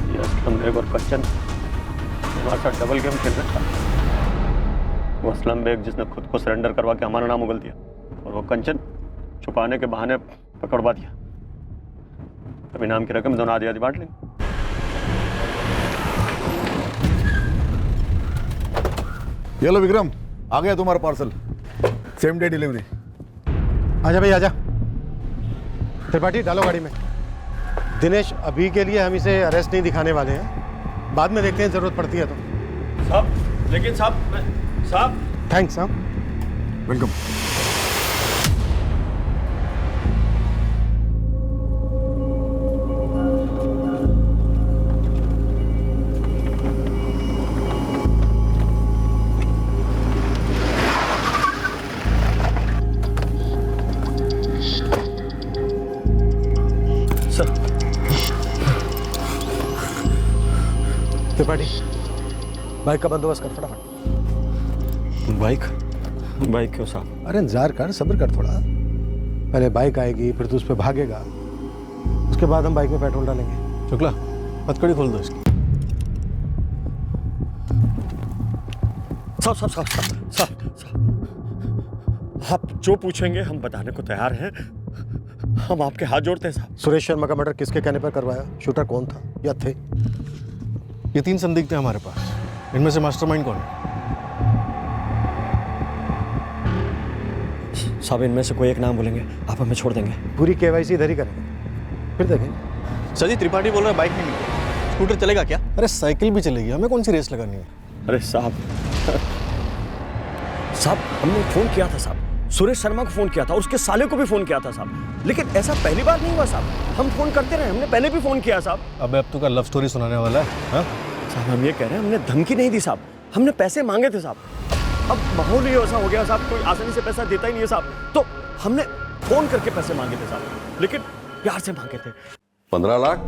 [SPEAKER 17] ये असलम बेग और कंचन हमारे साथ डबल गेम खेल रहे था। वो असलम बेग जिसने खुद को सरेंडर करवा के हमारा नाम उगल दिया, और वो कंचन छुपाने के बहाने पकड़वा दिया। अब इनाम की रकम दोनों आधी आधी बांट लेंगे।
[SPEAKER 6] ये लो विक्रम, आ गया तुम्हारा पार्सल, सेम डे डिलीवरी।
[SPEAKER 7] आजा भाई आजा। त्रिपाठी डालो गाड़ी में। दिनेश, अभी के लिए हम इसे अरेस्ट नहीं दिखाने वाले हैं, बाद में देखते हैं जरूरत पड़ती है तो।
[SPEAKER 9] साहब लेकिन साहब
[SPEAKER 7] थैंक्स साहब,
[SPEAKER 6] वेलकम।
[SPEAKER 7] त्रिपाठी, बाइक का बंदोबस्त कर फटाफट।
[SPEAKER 17] बाइक क्यों साहब?
[SPEAKER 7] अरे इंतजार कर, सब्र कर थोड़ा। पहले बाइक आएगी, फिर तू उस पर भागेगा, उसके बाद हम बाइक में पेट्रोल डालेंगे।
[SPEAKER 4] शुक्ला, हथकड़ी खोल दो इसकी।
[SPEAKER 17] आप जो पूछेंगे हम बताने को तैयार हैं। हम आपके हाथ जोड़ते हैं साहब।
[SPEAKER 4] सुरेश शर्मा का मर्डर किसके कहने पर करवाया? शूटर कौन था या थे?
[SPEAKER 8] ये 3 संदिग्ध हैं हमारे पास। इनमें से मास्टरमाइंड कौन है?
[SPEAKER 17] साहब इनमें से कोई एक नाम बोलेंगे, आप हमें छोड़ देंगे।
[SPEAKER 4] पूरी केवाईसी इधर ही करेंगे, फिर देखेंगे।
[SPEAKER 8] सर जी, त्रिपाठी बोल रहा है बाइक नहीं मिली। स्कूटर चलेगा क्या? अरे साइकिल भी चलेगी, हमें कौन सी रेस लगानी है?
[SPEAKER 17] अरे साहब हमने फोन किया था साहब, सुरेश शर्मा को फोन किया था और उसके साले को भी फोन किया था साहब, लेकिन ऐसा पहली बार नहीं हुआ साहब। हम फोन करते रहे, हमने पहले भी फोन किया साहब।
[SPEAKER 8] अबे अब तो का लव स्टोरी सुनाने वाला है? हाँ
[SPEAKER 17] साहब हम ये कह रहे हैं हमने धमकी नहीं दी साहब, हमने पैसे मांगे थे साहब। अब माहौल ही ऐसा हो गया साहब, कोई आसानी से पैसा देता ही नहीं है साहब, तो हमने फोन करके पैसे मांगे थे साहब, लेकिन प्यार से मांगे थे।
[SPEAKER 18] 15 लाख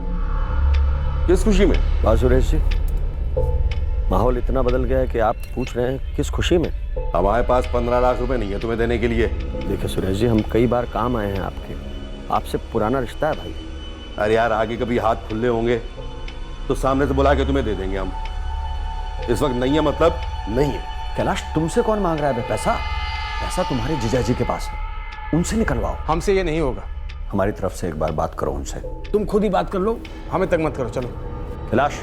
[SPEAKER 18] किस खुशी में?
[SPEAKER 17] वाह सुरेश जी, माहौल इतना बदल गया है कि आप पूछ रहे हैं किस खुशी में?
[SPEAKER 18] हमारे पास 15 लाख रुपए नहीं है तुम्हें देने के लिए।
[SPEAKER 17] देखिए सुरेश जी, हम कई बार काम आए हैं आपके, आपसे पुराना रिश्ता है भाई।
[SPEAKER 18] अरे यार आगे कभी हाथ खुले होंगे तो सामने से बुला के तुम्हें दे देंगे हम, इस वक्त नहीं है मतलब नहीं है।
[SPEAKER 17] कैलाश तुमसे कौन मांग रहा है पैसा? पैसा तुम्हारे जीजाजी के पास है, उनसे निकलवाओ।
[SPEAKER 8] हमसे ये नहीं होगा।
[SPEAKER 17] हमारी तरफ से एक बार बात करो उनसे।
[SPEAKER 8] तुम खुद ही बात कर लो, हमें तक मत करो। चलो
[SPEAKER 17] कैलाश,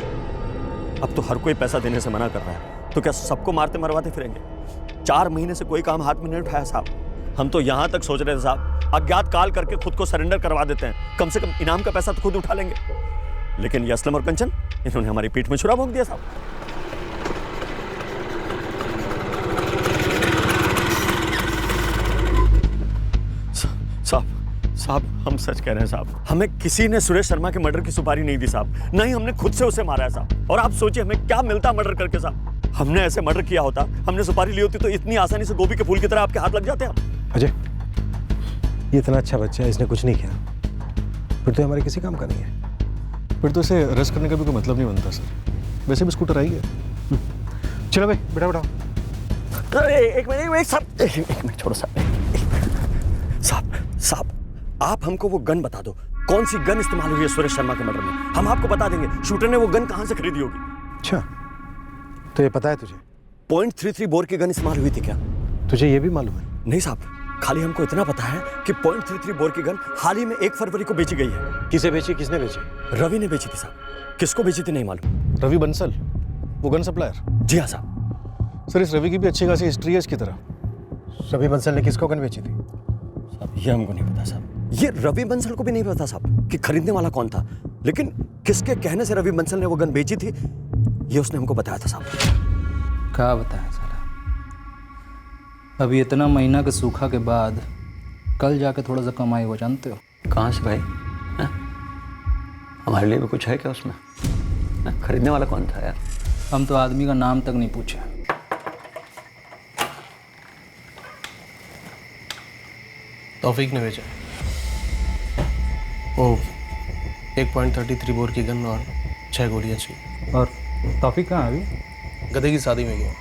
[SPEAKER 17] अब तो हर कोई पैसा देने से मना कर रहा है, तो क्या सबको मारते मरवाते फिरेंगे? 4 महीने से कोई काम हाथ में नहीं उठाया साहब। हम तो यहाँ तक सोच रहे थे साहब, अज्ञात काल करके खुद को सरेंडर करवा देते हैं, कम से कम इनाम का पैसा तो खुद उठा लेंगे। लेकिन ये असलम और कंचन, इन्होंने हमारी पीठ में छुरा भोंक दिया साहब। साहब हम सच कह रहे हैं साहब, हमें किसी ने सुरेश शर्मा के मर्डर की सुपारी नहीं दी साहब, नहीं हमने खुद से उसे मारा है साहब। और आप सोचिए हमें क्या मिलता मर्डर करके साहब। हमने ऐसे मर्डर किया होता, हमने सुपारी ली होती तो इतनी आसानी से गोभी के फूल की तरह आपके हाथ लग जाते हम।
[SPEAKER 4] अजय, ये इतना अच्छा बच्चा है, इसने कुछ नहीं किया, फिर तो हमारे किसी काम का नहीं है।
[SPEAKER 8] फिर तो इसे अरेस्ट करने का भी कोई मतलब नहीं बनता सर। वैसे भी स्कूटर आई है।
[SPEAKER 4] चलो भाई बेटा बैठाओ।
[SPEAKER 17] एक मिनट छोड़ो साहब, आप हमको वो गन बता दो, कौन सी गन इस्तेमाल हुई है सुरेश शर्मा के मर्डर में? हम आपको बता देंगे शूटर ने वो गन कहां से खरीदी होगी।
[SPEAKER 4] अच्छा, तो ये पता है तुझे?
[SPEAKER 17] .33 बोर की गन इस्तेमाल हुई थी क्या?
[SPEAKER 4] तुझे ये भी मालूम है?
[SPEAKER 17] नहीं साहब, खाली हमको इतना पता है कि .33 बोर की गन हाल ही में 1 फरवरी को बेची गई है।
[SPEAKER 4] किसे बेची? किसने बेची?
[SPEAKER 17] रवि ने बेची थी साहब। किसको बेची थी नहीं मालूम।
[SPEAKER 8] रवि बंसल, वो गन सप्लायर?
[SPEAKER 17] जी हाँ साहब।
[SPEAKER 8] सर इस रवि की भी अच्छी खासी हिस्ट्री है इसकी तरह।
[SPEAKER 4] रवि बंसल ने किसको गन बेची थी?
[SPEAKER 17] साहब ये हमको नहीं पता साहब, ये रवि बंसल को भी नहीं पता साहब कि खरीदने वाला कौन था, लेकिन किसके कहने से रवि बंसल ने वो गन बेची थी ये उसने हमको बताया था साहब।
[SPEAKER 19] क्या बताया साला, अभी इतना महीना के सूखा के बाद कल जाके थोड़ा सा कमाई हो, जानते हो?
[SPEAKER 17] कहाँ से भाई? हमारे लिए भी कुछ है क्या उसमें? खरीदने वाला कौन था यार?
[SPEAKER 19] हम तो आदमी का नाम तक नहीं पूछे।
[SPEAKER 8] तौफीक ने भेजा। ओ 1.33 बोर की गन और 6 गोलियां चाहिए।
[SPEAKER 19] और तौफीक कहाँ अभी?
[SPEAKER 8] गधे की शादी में गया।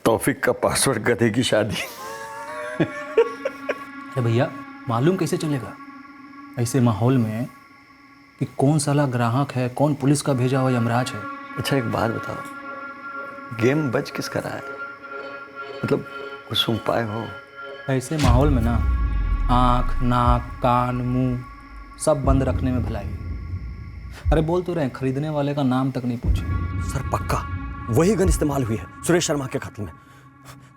[SPEAKER 17] तौफीक का पासवर्ड गधे की शादी।
[SPEAKER 19] अरे भैया, मालूम कैसे चलेगा ऐसे माहौल में कि कौन साला ग्राहक है, कौन पुलिस का भेजा हुआ यमराज है?
[SPEAKER 17] अच्छा एक बात बताओ, गेम बच किसका रहा है? मतलब कुछ उपाय हो?
[SPEAKER 19] ऐसे माहौल में ना आँख, नाक, कान, मुंह सब बंद रखने में भलाई। अरे बोल तो रहे, खरीदने वाले का नाम तक नहीं पूछे।
[SPEAKER 17] सर पक्का वही गन इस्तेमाल हुई है सुरेश शर्मा के कत्ल में,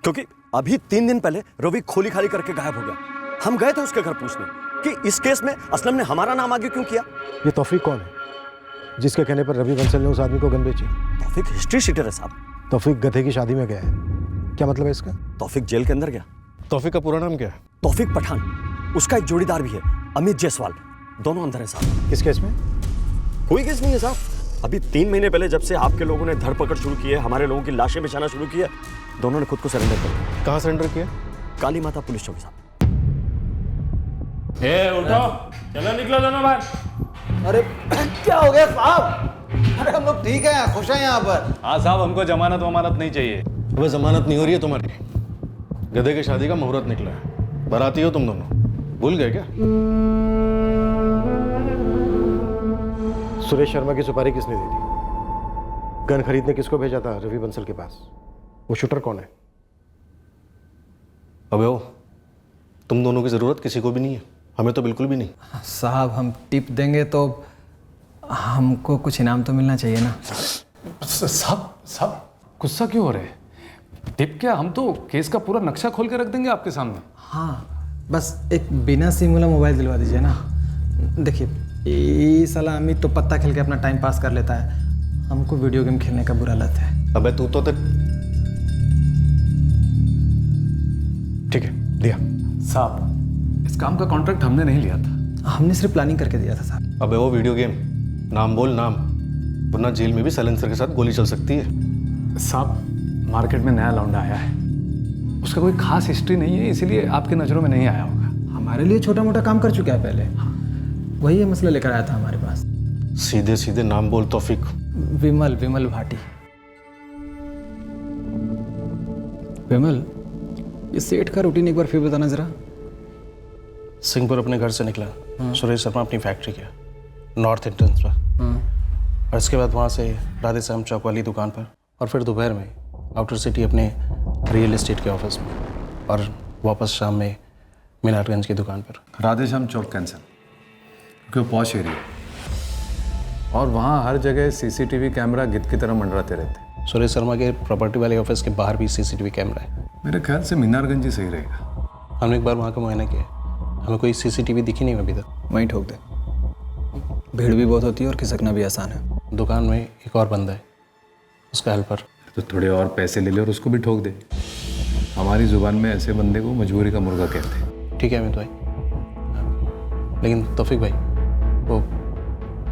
[SPEAKER 17] क्योंकि अभी 3 दिन पहले रवि खोली खाली करके गायब हो गया। हम गए थे उसके घर पूछने कि इस केस में असलम ने हमारा नाम आगे क्यों किया।
[SPEAKER 4] ये तौफीक कौन है जिसके कहने पर रवि बंसल ने उस आदमी को गन बेची?
[SPEAKER 17] तौफीक हिस्ट्री शीटर है साहब।
[SPEAKER 4] तौफीक गधे की शादी में गया है, क्या मतलब है इसका?
[SPEAKER 17] तौफीक जेल के अंदर गया।
[SPEAKER 8] तौफीक का पूरा नाम क्या है?
[SPEAKER 17] तौफीक पठान, उसका एक जोड़ीदार भी है अमित जायसवाल, दोनों अंदर है साहब।
[SPEAKER 4] किस केस में?
[SPEAKER 17] कोई केस नहीं है साहब। अभी 3 महीने पहले जब से आपके लोगों ने धरपकड़ शुरू की है, हमारे लोगों की लाशें बिछाना शुरू की है, दोनों ने खुद को सरेंडर कर दिया।
[SPEAKER 8] कहाँ सरेंडर किया?
[SPEAKER 17] काली माता पुलिस चौकी साहब।
[SPEAKER 9] उठो, चलो निकलो दोनों बाहर।
[SPEAKER 7] अरे क्या हो गया साहब? अरे हम लोग ठीक है, खुश हैं यहाँ पर।
[SPEAKER 13] हाँ साहब, हमको जमानत वमानत नहीं चाहिए।
[SPEAKER 4] अबे जमानत नहीं हो रही है तुम्हारी। गधे की शादी का मुहूर्त निकला है, बाराती हो तुम दोनों, भूल गए क्या? सुरेश शर्मा की सुपारी किसने दी थी? गन खरीदने किसको भेजा था रवि बंसल के पास? वो शूटर कौन है? अबे ओ, तुम दोनों की जरूरत किसी को भी नहीं है, हमें तो बिल्कुल भी नहीं।
[SPEAKER 19] साहब हम टिप देंगे तो हमको कुछ इनाम तो मिलना चाहिए ना।
[SPEAKER 13] साहब गुस्सा क्यों हो रहे हैं? टिप क्या, हम तो केस का पूरा नक्शा खोल के रख देंगे आपके सामने।
[SPEAKER 19] हाँ, बस एक बिना सिम वाला मोबाइल दिलवा दीजिए ना। देखिए ये साला अमित तो पत्ता खेल के अपना टाइम पास कर लेता है, हमको वीडियो गेम खेलने का बुरा लत है।
[SPEAKER 4] अबे तू तो ठीक है, दिया।
[SPEAKER 13] साहब इस काम का कॉन्ट्रैक्ट हमने नहीं लिया था,
[SPEAKER 19] हमने सिर्फ प्लानिंग करके दिया था साहब।
[SPEAKER 4] अबे वो वीडियो गेम, नाम बोल नाम, वरना जेल में भी साइलेंसर के साथ गोली चल सकती है।
[SPEAKER 13] साहब मार्केट में नया लौंडा आया है, उसका कोई खास हिस्ट्री नहीं है, इसीलिए आपकी नज़रों में नहीं आया होगा।
[SPEAKER 19] हमारे लिए छोटा मोटा काम कर चुका है पहले, वही ये मसला लेकर आया था हमारे पास।
[SPEAKER 4] सीधे सीधे नाम बोल तौफीक।
[SPEAKER 19] विमल भाटी। विमल, ये सेठ का रूटीन एक बार फिर बताना जरा।
[SPEAKER 3] सिंहपुर अपने घर से निकला, सुरेश शर्मा अपनी फैक्ट्री गया, नॉर्थ एंट्रेंस पर, और इसके बाद वहाँ से राधे श्याम चौक वाली दुकान पर, और फिर दोपहर में आउटर सिटी अपने रियल एस्टेट के ऑफिस में, और वापस शाम में मीनारगंज की दुकान पर।
[SPEAKER 13] राधे श्याम चौक कैंसिल, क्योंकि वो पॉश एरिया, और वहाँ हर जगह सीसीटीवी कैमरा गिद्ध की तरह मंडराते रहते।
[SPEAKER 3] सुरेश शर्मा के प्रॉपर्टी वाले ऑफिस के बाहर भी सीसीटीवी कैमरा है।
[SPEAKER 13] मेरे ख्याल से मीनारगंज ही सही रहेगा।
[SPEAKER 3] हमने एक बार वहाँ का मुआयना किया, हमें कोई सीसीटीवी दिखी नहीं अभी तक।
[SPEAKER 19] वहीं ठोक दे, भीड़ भी बहुत होती है और खिसकना भी आसान है।
[SPEAKER 3] दुकान में एक और बंदा है, उसका हेल्पर।
[SPEAKER 13] तो थोड़े और पैसे ले ले और उसको भी ठोक दे। हमारी जुबान में ऐसे बंदे को मजबूरी का मुर्गा कहते हैं।
[SPEAKER 3] ठीक है अमित भाई, लेकिन तौफीक भाई वो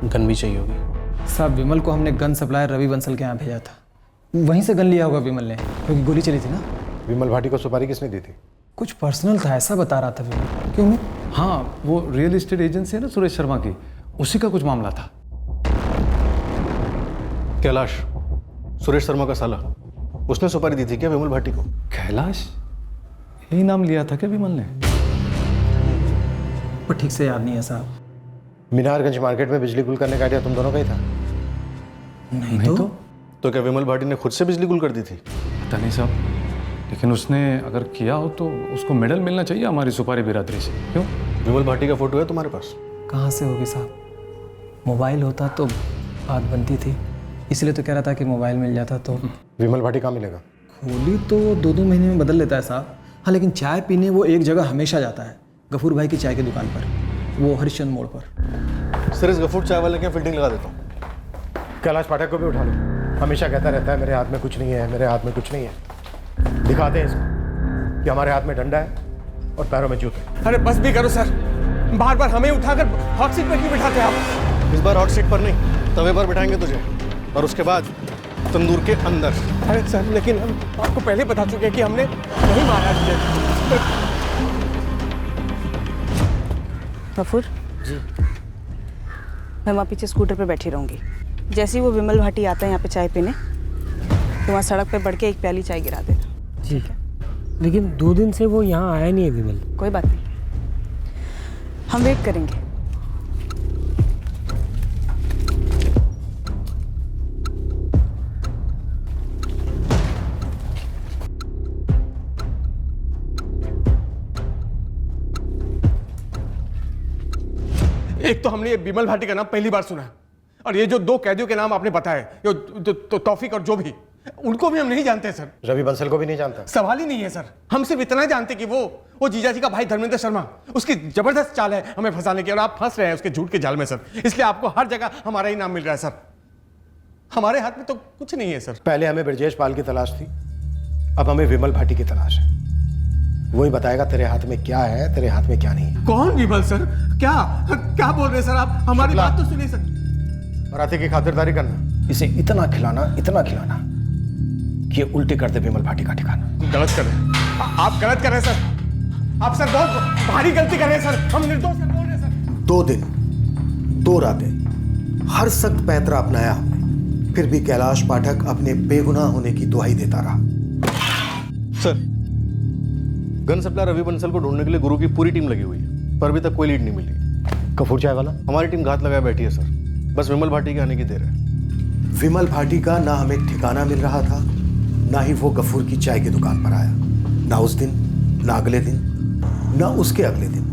[SPEAKER 3] गन भी चाहिए होगी।
[SPEAKER 19] साहब विमल को हमने गन सप्लायर रवि बंसल के यहाँ भेजा था, वहीं से गन लिया होगा विमल ने, क्योंकि गोली चली थी ना।
[SPEAKER 4] विमल भाटी को सुपारी किसने दी थी?
[SPEAKER 19] कुछ पर्सनल था ऐसा बता रहा था विमल। क्यों में?
[SPEAKER 13] हाँ, वो रियल एस्टेट एजेंसी है ना सुरेश शर्मा की, उसी का कुछ मामला था।
[SPEAKER 4] कैलाश, सुरेश शर्मा का साला, उसने सुपारी दी थी क्या विमल भाटी को?
[SPEAKER 13] कैलाश, यही नाम लिया था क्या विमल ने?
[SPEAKER 19] पर ठीक से याद नहीं है साहब।
[SPEAKER 4] मीनारगंज मार्केट में बिजली गुल करने का आइडिया तुम दोनों का ही था?
[SPEAKER 19] नहीं
[SPEAKER 4] तो क्या विमल भाटी ने खुद से बिजली गुल कर दी थी?
[SPEAKER 13] पता नहीं साहब, लेकिन उसने अगर किया हो तो उसको मेडल मिलना चाहिए हमारी सुपारी बिरादरी से। क्यों?
[SPEAKER 4] विमल भाटी का फोटो है तुम्हारे पास?
[SPEAKER 19] कहाँ से होगी साहब, मोबाइल होता तो बात बनती थी, इसलिए तो कह रहा था कि मोबाइल मिल जाता तो।
[SPEAKER 4] विमल भाटी कहाँ मिलेगा?
[SPEAKER 19] होली तो 2-2 महीने में बदल लेता है साहब। हाँ, लेकिन चाय पीने वो एक जगह हमेशा जाता है, गफूर भाई की चाय की दुकान पर, वो हरिश्चंद्र मोड़ पर।
[SPEAKER 4] सर इस गफूर चाय वाले के फील्डिंग लगा देता हूँ। कैलाश पाठक को भी उठा लो, हमेशा कहता रहता है मेरे हाथ में कुछ नहीं है, मेरे हाथ में कुछ नहीं है। दिखाते हैं इसको कि हमारे हाथ में डंडा है और पैरों में जूते।
[SPEAKER 8] अरे बस भी करो सर, बार बार हमें उठाकर हॉट सीट पर क्यों बिठाते आप?
[SPEAKER 4] इस बार हॉट सीट पर नहीं, तवे पर बिठाएंगे तुझे, और उसके बाद तंदूर के अंदर।
[SPEAKER 8] अरे सर, लेकिन हम आपको पहले बता चुके हैं कि हमने नहीं मारा तुझे।
[SPEAKER 2] गफूर जी, मैं वहाँ पीछे स्कूटर पे बैठी रहूँगी। जैसे ही वो विमल भाटी आता है यहाँ पे चाय पीने, तो वहाँ सड़क पे बढ़ के एक प्याली चाय गिरा देना।
[SPEAKER 14] ठीक है, लेकिन 2 दिन से वो यहाँ आया नहीं है विमल।
[SPEAKER 2] कोई बात नहीं, हम वेट करेंगे।
[SPEAKER 8] एक तो हमने ये विमल भाटी का नाम पहली बार सुना है, और ये जो 2 कैदियों के नाम आपने बताए, तो तौफीक और जो भी, उनको भी हम नहीं जानते सर।
[SPEAKER 4] रवि बंसल को भी नहीं जानता?
[SPEAKER 8] सवाल ही नहीं है सर, हम सिर्फ इतना जानते कि वो जीजा जी का भाई धर्मेंद्र शर्मा, उसकी जबरदस्त चाल है हमें फंसाने की, और आप फंस रहे हैं उसके झूठ के जाल में सर, इसलिए आपको हर जगह हमारा ही नाम मिल रहा है सर। हमारे हाथ में तो कुछ नहीं है सर।
[SPEAKER 4] पहले हमें ब्रजेश पाल की तलाश थी, अब हमें विमल भाटी की तलाश है। वही बताएगा तेरे हाथ में क्या है, तेरे हाथ में क्या नहीं है।
[SPEAKER 8] कौन विमल सर? क्या बोल रहे हैं सर आप? हमारी बात तो सुनिए सर।
[SPEAKER 4] मराठी की खातिरदारी करना, इसे इतना खिलाना कि ये उल्टी कर दे विमल भाटी का ठिकाना।
[SPEAKER 8] गलत कर रहे हैं आप, गलत कर रहे हैं सर। आप सर बहुत भारी गलती कर रहे हैं सर, हम निर्दोष सर बोल रहे हैं सर।
[SPEAKER 7] 2 दिन 2 रातें हर सख्त पैंतरा अपनाया हमने, फिर भी कैलाश पाठक अपने बेगुनाह होने की दुहाई देता रहा।
[SPEAKER 18] Sir, gun supplier Ravi Bansal को ढूंढने के लिए गुरु की पूरी टीम लगी हुई है, पर अभी तक कोई लीड नहीं मिली।
[SPEAKER 4] कपूर चाय वाला?
[SPEAKER 18] हमारी टीम घात लगाए बैठी है सर, बस विमल भाटी के आने की देर है।
[SPEAKER 7] विमल भाटी का ना हमें ठिकाना मिल रहा था, ना ही वो गफूर की चाय की दुकान पर आया, ना उस दिन, ना अगले दिन, ना उसके अगले दिन।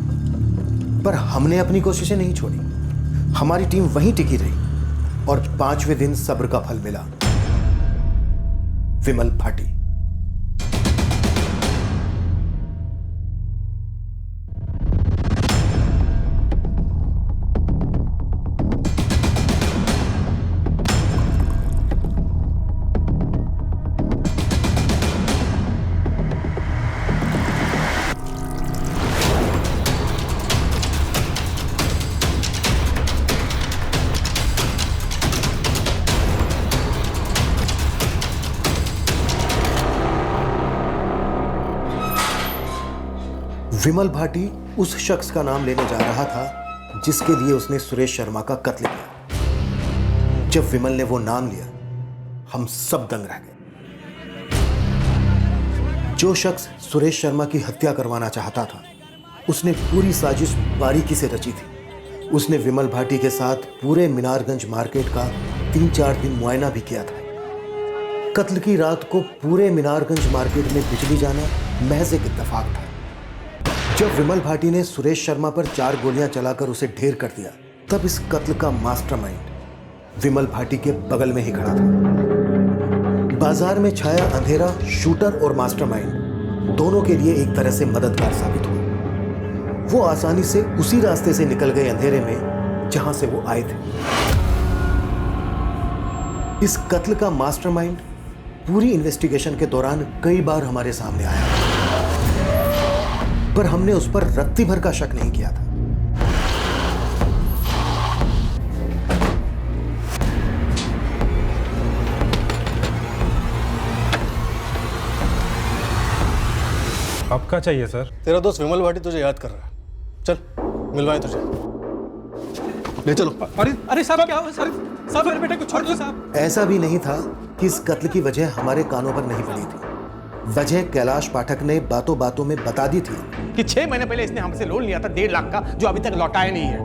[SPEAKER 7] पर हमने अपनी कोशिशें नहीं छोड़ी, हमारी टीम वहीं टिकी रही और 5वें दिन सब्र का फल मिला। विमल भाटी। विमल भाटी उस शख्स का नाम लेने जा रहा था जिसके लिए उसने सुरेश शर्मा का कत्ल किया। जब विमल ने वो नाम लिया, हम सब दंग रह गए। जो शख्स सुरेश शर्मा की हत्या करवाना चाहता था, उसने पूरी साजिश बारीकी से रची थी। उसने विमल भाटी के साथ पूरे मीनारगंज मार्केट का 3-4 दिन मुआयना भी किया था। कत्ल की रात को पूरे मीनारगंज मार्केट में बिजली जाना महज एक इत्तेफाक था। जब विमल भाटी ने सुरेश शर्मा पर 4 गोलियां चलाकर उसे ढेर कर दिया, तब इस कत्ल का मास्टरमाइंड विमल भाटी के बगल में ही खड़ा था। बाजार में छाया अंधेरा शूटर और मास्टरमाइंड दोनों के लिए एक तरह से मददगार साबित हुआ। वो आसानी से उसी रास्ते से निकल गए अंधेरे में जहां से वो आए थे। इस कत्ल का मास्टरमाइंड पूरी इन्वेस्टिगेशन के दौरान कई बार हमारे सामने आया, पर हमने उस पर रत्ती भर का शक नहीं किया था।
[SPEAKER 16] अब क्या चाहिए सर?
[SPEAKER 18] तेरा दोस्त विमल भाटी तुझे याद कर रहा है, चल मिलवाए तुझे, ले चलो।
[SPEAKER 19] अरे साहब क्या हुआ? साहब मेरे बेटे को छोड़ दो साहब।
[SPEAKER 7] ऐसा भी नहीं था कि इस कत्ल की वजह हमारे कानों पर नहीं पड़ी थी। वजह कैलाश पाठक ने बातों बातों में बता दी थी
[SPEAKER 8] कि 6 महीने पहले इसने हमसे लोन लिया था 1.5 लाख का, जो अभी तक लौटाया नहीं है।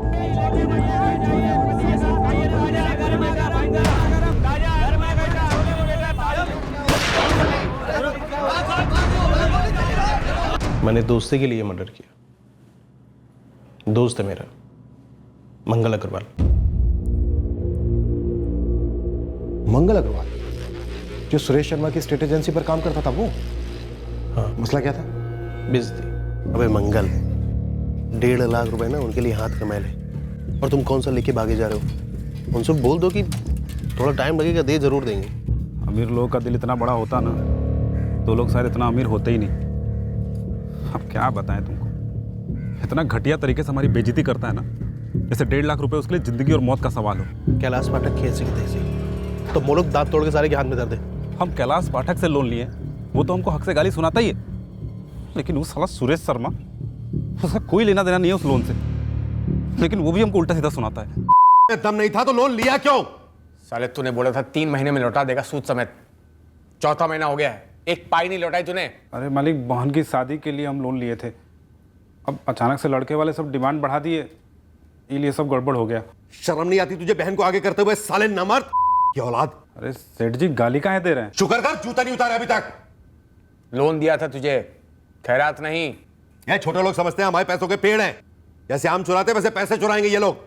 [SPEAKER 18] मैंने दोस्ती के लिए मर्डर किया। दोस्त है मेरा मंगल अग्रवाल।
[SPEAKER 4] मंगल अग्रवाल जो सुरेश शर्मा की स्टेट एजेंसी पर काम करता था वो?
[SPEAKER 18] हाँ।
[SPEAKER 4] मसला क्या था?
[SPEAKER 18] बिजली। अबे मंगल 1.5 लाख रुपए ना उनके लिए हाथ कमाए ले, और तुम कौन सा लेके भागे जा रहे हो? उनसे बोल दो कि थोड़ा टाइम लगेगा, दे जरूर देंगे।
[SPEAKER 16] अमीर लोगों का दिल इतना बड़ा होता ना तो लोग शायद इतना अमीर होते ही नहीं। अब क्या बताएं तुमको, इतना घटिया तरीके से हमारी बेइज्जती करता है ना, जैसे 1.5 लाख रुपए उसके लिए जिंदगी और मौत का सवाल हो।
[SPEAKER 18] कैलाश पाठक खेत से तैसे तो मोलक दांत तोड़ के सारे के हाथ में दर्द है।
[SPEAKER 9] हम कैलाश पाठक से लोन लिए, वो तो हमको हक से गाली सुनाता ही है, लेकिन उस साला सुरेश शर्मा, उसका कोई लेना देना नहीं है उस लोन से, लेकिन वो भी हमको उल्टा सीधा सुनाता है।
[SPEAKER 18] दम नहीं था तो लोन लिया क्यों?
[SPEAKER 8] साले तूने बोला था 3 महीने में लौटा देगा सूद समेत, 4था महीना हो गया है, एक पाई नहीं लौटाई तूने।
[SPEAKER 16] अरे मालिक, बहन की शादी के लिए हम लोन लिए थे, अब अचानक से लड़के वाले सब डिमांड बढ़ा दिए, इसलिए सब गड़बड़ हो गया।
[SPEAKER 18] शर्म नहीं आती तुझे बहन को आगे करते हुए? साले नमर्द की औलाद।
[SPEAKER 16] अरे सेठ जी गाली काहे दे रहे हैं?
[SPEAKER 18] शुक्र कर जूता नहीं उतारा अभी तक।
[SPEAKER 8] लोन दिया था तुझे, खैरात नहीं।
[SPEAKER 18] ये छोटे लोग समझते हैं हमारे पैसों के पेड़ हैं, जैसे आम चुराते वैसे पैसे चुराएंगे ये लोग।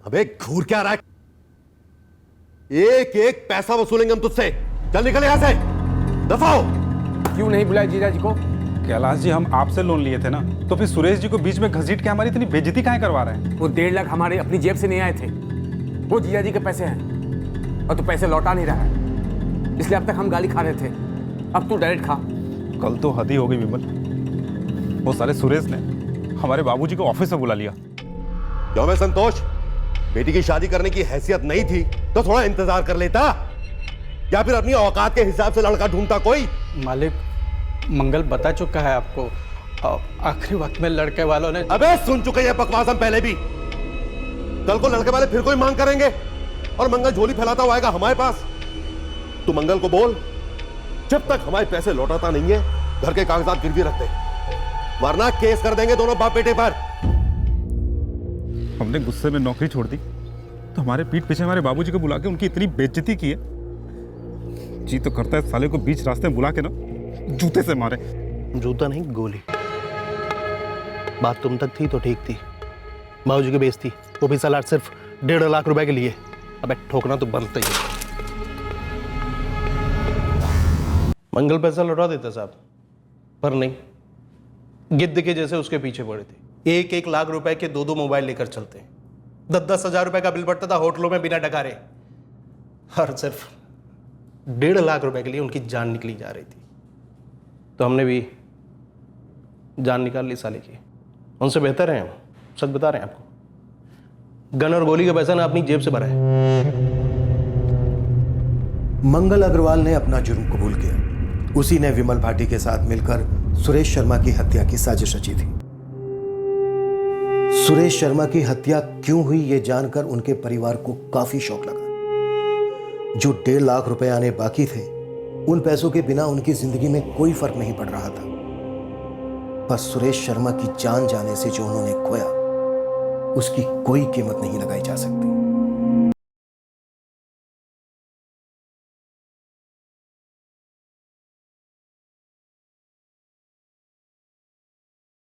[SPEAKER 18] अबे घूर क्या रहा है? एक एक पैसा वसूलेंगे हम तुझसे। चल निकल यहां से, दफा हो।
[SPEAKER 8] क्यों नहीं बुलाया जीजा जी को?
[SPEAKER 16] कैलाश जी, हम आपसे लोन लिए थे ना, तो फिर सुरेश जी को बीच में घसीट के हमारी इतनी बेइज्जती काहे करवा रहे हैं?
[SPEAKER 8] वो 1.5 लाख हमारे अपनी जेब से नहीं आए थे, वो जीजा जी के पैसे हैं, और तू पैसे लौटा नहीं रहा है, इसलिए अब तक हम गाली खा रहे थे, अब तू डायरेक्ट खा।
[SPEAKER 9] कल तो हद ही हो गई विमल, वो सारे सुरेश ने हमारे बाबूजी को ऑफिस में बुला लिया।
[SPEAKER 18] क्यों मैं संतोष, बेटी की शादी करने की हैसियत नहीं थी तो थोड़ा इंतजार कर लेता, या फिर अपनी औकात के हिसाब से लड़का ढूंढता कोई।
[SPEAKER 19] मालिक, मंगल बता चुका है आपको,
[SPEAKER 18] और आखिरी वक्त में लड़के वालों ने
[SPEAKER 7] अबे सुन चुके ये बकवास हम पहले भी। कल को लड़के वाले फिर कोई मांग करेंगे और मंगल झोली फैलाता हुआ आएगा हमारे पास। तू मंगल को बोल, जब तक हमारे पैसे लौटाता नहीं है घर के कागजात गिरवी रखते, वरना केस कर देंगे दोनों बाप बेटे पर।
[SPEAKER 16] हमने गुस्से में नौकरी छोड़ दी तो हमारे पीठ पीछे हमारे बाबूजी को बुला के उनकी इतनी बेइज्जती की है। जी तो करता है साले को बीच रास्ते में बुला के ना जूते से मारे।
[SPEAKER 18] जूता नहीं, गोली। बात तुम तक थी तो ठीक थी, बाबूजी की बेइज्जती, वो भी साला सिर्फ 1.5 लाख रुपए के लिए। अबे ठोकना तो बनता ही है। मंगल पैसा लौटा देता साहब, पर नहीं, गिद्ध के जैसे उसके पीछे पड़े थे। 1-1 लाख रुपए के 2-2 मोबाइल लेकर चलते, 10-10 हजार रुपए का बिल पड़ता था होटलों में बिना डकारे, और सिर्फ 1.5 लाख रुपए के लिए उनकी जान निकली जा रही थी। तो हमने भी जान निकाल ली साले की। उनसे बेहतर है हम, सच बता रहे हैं आपको। गन और गोली का पैसा ना अपनी जेब से भरा है।
[SPEAKER 7] मंगल अग्रवाल ने अपना जुर्म कबूल किया। उसी ने विमल भाटी के साथ मिलकर सुरेश शर्मा की हत्या की साजिश रची थी। सुरेश शर्मा की हत्या क्यों हुई ये जानकर उनके परिवार को काफी शौक लगा। जो 1.5 लाख रुपए आने बाकी थे, उन पैसों के बिना उनकी जिंदगी में कोई फर्क नहीं पड़ रहा था। पर सुरेश शर्मा की जान जाने से जो उन्होंने खोया, उसकी कोई कीमत नहीं लगाई जा सकती।